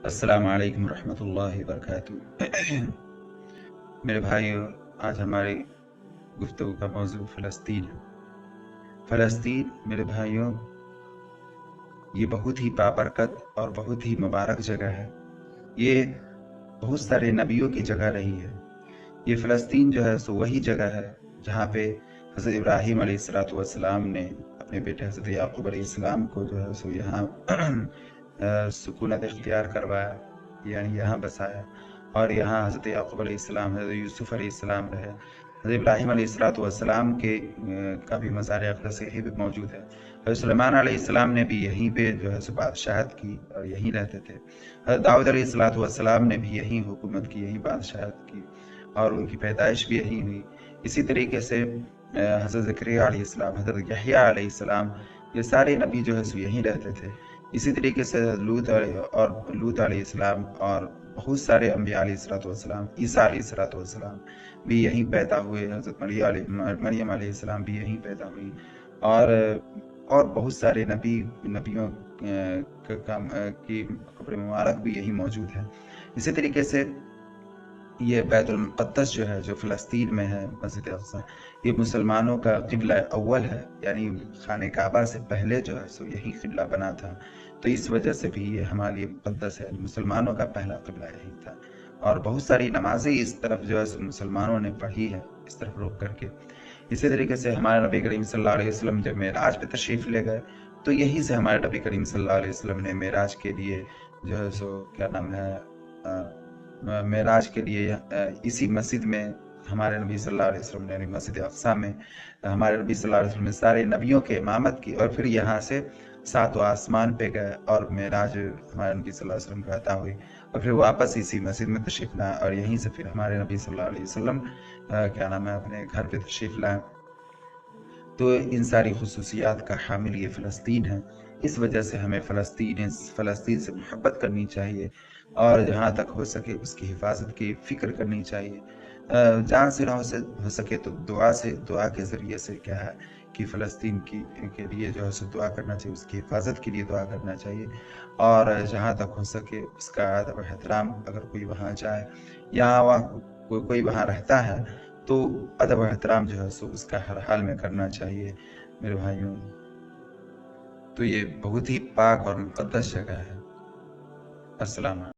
السلام علیکم ورحمۃ اللہ وبرکاتہ۔ میرے بھائیوں، آج ہماری گفتگو کا موضوع فلسطین ہے۔ فلسطین میرے بھائیوں، یہ بہت ہی بابرکت اور بہت ہی مبارک جگہ ہے۔ یہ بہت سارے نبیوں کی جگہ رہی ہے۔ یہ فلسطین جو ہے سو وہی جگہ ہے جہاں پہ حضرت ابراہیم علیہ السلام نے اپنے بیٹے حضرت یعقوب علیہ السلام کو جو ہے سو یہاں سکونت اختیار کروایا، یعنی یہاں بسایا، اور یہاں حضرت یعقوب علیہ السلام، حضرت یوسف علیہ السلام رہے۔ حضرت ابراہیم علیہ السلام کے کا بھی مزار اقدس یہی بھی موجود ہے۔ حضرت سلیمان علیہ السلام نے بھی یہیں پہ جو ہے سو بادشاہت کی اور یہیں رہتے تھے۔ حضرت داؤد علیہ السلام نے بھی یہیں حکومت کی، یہیں بادشاہت کی، اور ان کی پیدائش بھی یہیں ہوئی۔ اسی طریقے سے حضرت زکریا علیہ السلام، حضرت یحییٰ علیہ السلام، یہ سارے نبی جو ہے سو یہیں رہتے تھے۔ اسی طریقے سے لوط علیہ السلام اور بہت سارے انبیاء علیہ السلام، عیسیٰ علیہ السلام بھی یہیں پیدا ہوئے۔ حضرت مریم علیہ السلام بھی یہیں پیدا ہوئی، اور بہت سارے نبیوں کی قبر مبارک بھی یہیں موجود ہے۔ اسی طریقے سے یہ بیت المقدس جو ہے، جو فلسطین میں ہے، مسجد اقصی، یہ مسلمانوں کا قبلہ اول ہے، یعنی خانہ کعبہ سے پہلے جو ہے سو یہی قبلہ بنا تھا، تو اس وجہ سے بھی یہ ہمارے لیے مقدس ہے۔ مسلمانوں کا پہلا قبلہ یہی تھا، اور بہت ساری نمازیں اس طرف جو ہے مسلمانوں نے پڑھی ہے، اس طرف رک کر کے۔ اسی طریقے سے ہمارے نبی کریم صلی اللہ علیہ وسلم جب معراج پہ تشریف لے گئے، تو یہی سے ہمارے نبی کریم صلی اللہ علیہ وسلم نے معراج کے لیے جو ہے سو کیا نام ہے معراج کے لیے اسی مسجد میں ہمارے نبی صلی اللہ علیہ وسلم نے، مسجد اقصی میں ہمارے نبی صلی اللہ علیہ وسلم نے سارے نبیوں کے امامت کی، اور پھر یہاں سے ساتواں آسمان پہ گئے، اور معراج ہمارے نبی صلی اللہ علیہ وسلم کا عطا ہوئی، اور پھر واپس اسی مسجد میں تشریف لائے، اور یہیں سے پھر ہمارے نبی صلی اللہ علیہ وسلم کیا نام ہے اپنے گھر پہ تشریف لائے۔ تو ان ساری خصوصیات کا حامل یہ فلسطین ہے۔ اس وجہ سے ہمیں فلسطین سے محبت کرنی چاہیے، اور جہاں تک ہو سکے اس کی حفاظت کی فکر کرنی چاہیے۔ جان سے نہ ہو سکے تو دعا کے ذریعے سے کیا ہے کہ فلسطین کے لیے جو ہے سو دعا کرنا چاہیے، اس کی حفاظت کے لیے دعا کرنا چاہیے، اور جہاں تک ہو سکے اس کا ادب و احترام، اگر کوئی وہاں جائے یا کوئی وہاں رہتا ہے تو ادب و احترام جو ہے سو اس کا ہر حال میں کرنا چاہیے میرے بھائیوں۔ تو یہ بہت ہی پاک اور مقدس جگہ ہے۔ السلام علیکم۔